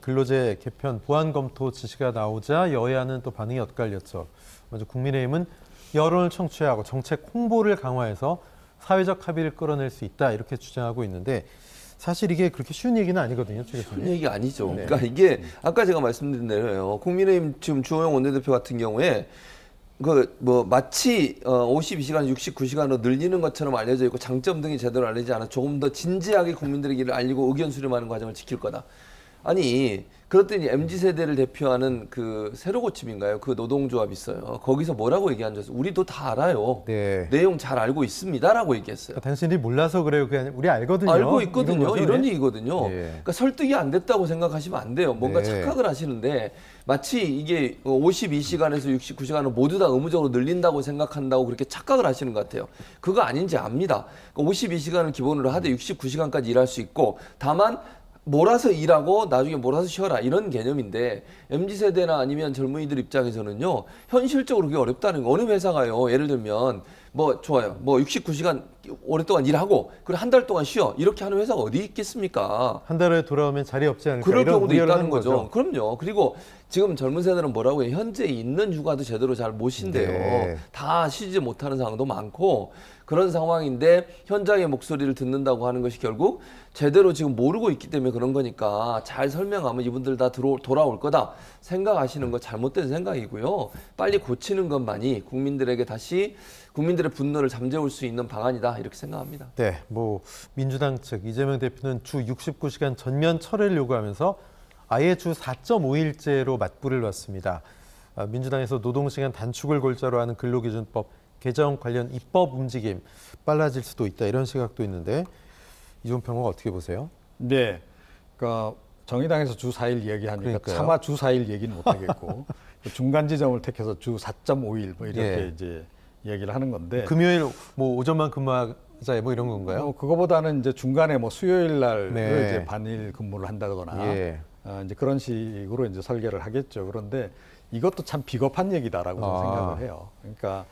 근로제 개편 보완 검토 지시가 나오자 여야는 또 반응이 엇갈렸죠. 먼저 국민의힘은 여론을 청취하고 정책 홍보를 강화해서 사회적 합의를 끌어낼 수 있다 이렇게 주장하고 있는데 사실 이게 그렇게 쉬운 얘기는 아니거든요. 쉬운 얘기가 아니죠. 네. 그러니까 이게 아까 제가 말씀드린 대로요. 국민의힘 지금 주호영 원내대표 같은 경우에 마치 52시간, 69시간으로 늘리는 것처럼 알려져 있고 장점 등이 제대로 알려지지 않아 조금 더 진지하게 국민들에게 이를 알리고 의견 수렴하는 과정을 지킬 거다. 아니 그랬더니 MZ세대를 대표하는 그 새로고침인가요? 그 노동조합 있어요. 거기서 뭐라고 얘기한 줄 아세요? 우리도 다 알아요. 네. 내용 잘 알고 있습니다라고 얘기했어요. 당신들이 몰라서 그래요. 그냥 우리 알거든요. 알고 있거든요. 거죠? 이런 네. 얘기거든요. 예. 그러니까 설득이 안 됐다고 생각하시면 안 돼요. 뭔가 네. 착각을 착각을 하시는데 마치 이게 52시간에서 69시간을 모두 다 의무적으로 늘린다고 생각한다고 그렇게 착각을 하시는 것 같아요. 그거 아닌지 압니다. 그러니까 52시간을 기본으로 하되 69시간까지 일할 수 있고 다만 몰아서 일하고 나중에 몰아서 쉬어라 이런 개념인데 MZ세대나 아니면 젊은이들 입장에서는요 현실적으로 그게 어렵다는 거. 어느 회사가요 예를 들면 좋아요 69시간 오랫동안 일하고 그리고 한 달 동안 쉬어 이렇게 하는 회사가 어디 있겠습니까? 한 달에 돌아오면 자리 없지 않을까 그럴 이런 경우도 우려를 있다는 하는 거죠. 그럼요. 그리고 지금 젊은 세대는 뭐라고 해요? 현재 있는 휴가도 제대로 잘 못 쉰대요. 네. 다 쉬지 못하는 상황도 많고 그런 상황인데 현장의 목소리를 듣는다고 하는 것이 결국 제대로 지금 모르고 있기 때문에 그런 거니까 잘 설명하면 이분들 다 돌아올 거다 생각하시는 거 잘못된 생각이고요. 빨리 고치는 것만이 국민들에게 다시 국민들의 분노를 잠재울 수 있는 방안이다 이렇게 생각합니다. 네, 민주당 측 이재명 대표는 주 69시간 전면 철회를 요구하면서 아예 주 4.5일제로 맞불을 놨습니다. 민주당에서 노동시간 단축을 골자로 하는 근로기준법 개정 관련 입법 움직임 빨라질 수도 있다 이런 시각도 있는데 이종 평론가 어떻게 보세요? 네, 그러니까 정의당에서 주 4일 이야기하니까 그러니까요. 차마 주 4일 얘기는 못 하겠고 중간 지점을 택해서 주 4.5일 이렇게 예. 이제 얘기를 하는 건데 금요일 오전만 근무하자 이런 건가요? 그거보다는 이제 중간에 수요일 날을 네. 이제 반일 근무를 한다거나 예. 이제 그런 식으로 이제 설계를 하겠죠. 그런데 이것도 참 비겁한 얘기다라고 저는 생각을 해요. 그러니까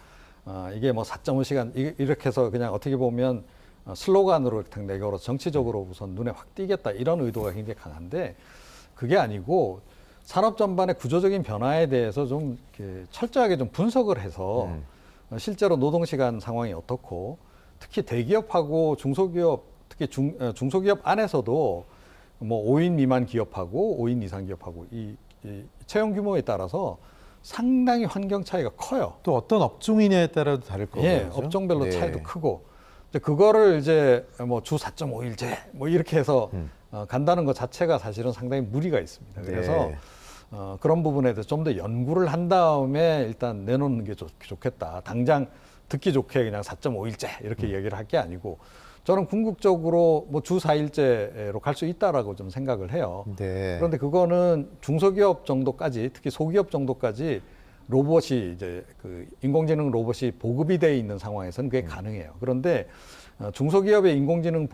이게 4.5시간 이렇게 해서 그냥 어떻게 보면 슬로건으로 내걸어 정치적으로 우선 눈에 확 띄겠다 이런 의도가 굉장히 강한데 그게 아니고 산업 전반의 구조적인 변화에 대해서 좀 이렇게 철저하게 좀 분석을 해서 실제로 노동시간 상황이 어떻고 특히 대기업하고 중소기업 특히 중소기업 안에서도 5인 미만 기업하고 5인 이상 기업하고 이 채용 규모에 따라서 상당히 환경 차이가 커요. 또 어떤 업종이냐에 따라도 다를 거고요. 예, 그렇죠? 업종별로 네. 차이도 크고 이제 그거를 이제 주 4.5일제 이렇게 해서 간다는 것 자체가 사실은 상당히 무리가 있습니다. 그래서 네. 그런 부분에 대해서 좀 더 연구를 한 다음에 일단 내놓는 게 좋겠다. 당장 듣기 좋게 그냥 4.5일제 이렇게 얘기를 할 게 아니고 저는 궁극적으로 주 4일제로 갈 수 있다라고 좀 생각을 해요. 네. 그런데 그거는 중소기업 정도까지 특히 소기업 정도까지 로봇이 이제 인공지능 로봇이 보급이 돼 있는 상황에서는 그게 가능해요. 그런데 중소기업의 인공지능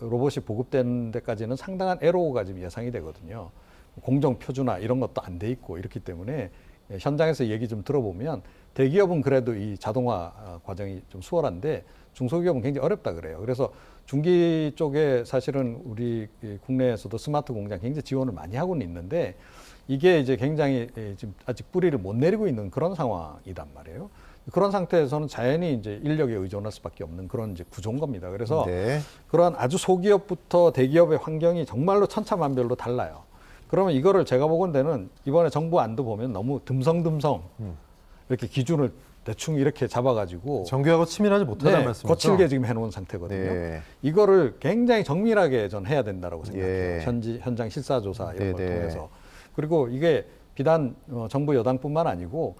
로봇이 보급되는 데까지는 상당한 애로가 지금 예상이 되거든요. 공정 표준화 이런 것도 안 돼 있고 이렇기 때문에 현장에서 얘기 좀 들어보면 대기업은 그래도 이 자동화 과정이 좀 수월한데 중소기업은 굉장히 어렵다 그래요. 그래서 중기 쪽에 사실은 우리 국내에서도 스마트 공장 굉장히 지원을 많이 하고는 있는데 이게 이제 굉장히 지금 아직 뿌리를 못 내리고 있는 그런 상황이단 말이에요. 그런 상태에서는 자연히 이제 인력에 의존할 수밖에 없는 그런 이제 구조인 겁니다. 그래서 네. 그런 아주 소기업부터 대기업의 환경이 정말로 천차만별로 달라요. 그러면 이거를 제가 보건대는 이번에 정부 안도 보면 너무 듬성듬성 이렇게 기준을 대충 이렇게 잡아가지고 정교하고 치밀하지 못하다는 말씀이죠. 거칠게 지금 해놓은 상태거든요. 네. 이거를 굉장히 정밀하게 전 해야 된다고 생각해요. 예. 현장 실사조사 이런 걸 네네. 통해서. 그리고 이게 비단 정부 여당뿐만 아니고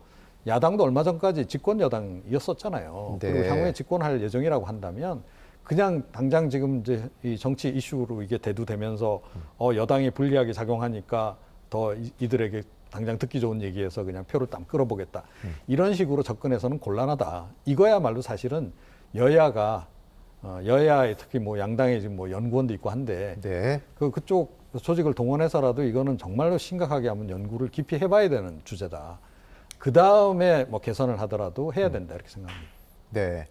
야당도 얼마 전까지 집권 여당이었었잖아요. 네. 그리고 향후에 집권할 예정이라고 한다면 그냥 당장 지금 이제 이 정치 이슈로 이게 대두되면서 여당이 불리하게 작용하니까 더 이들에게 당장 듣기 좋은 얘기해서 그냥 표를 딱 끌어보겠다. 이런 식으로 접근해서는 곤란하다. 이거야말로 사실은 여야가 여야의 특히 양당의 지금 연구원도 있고 한데 네. 그쪽 조직을 동원해서라도 이거는 정말로 심각하게 한번 연구를 깊이 해봐야 되는 주제다. 그 다음에 개선을 하더라도 해야 된다 이렇게 생각합니다. 네.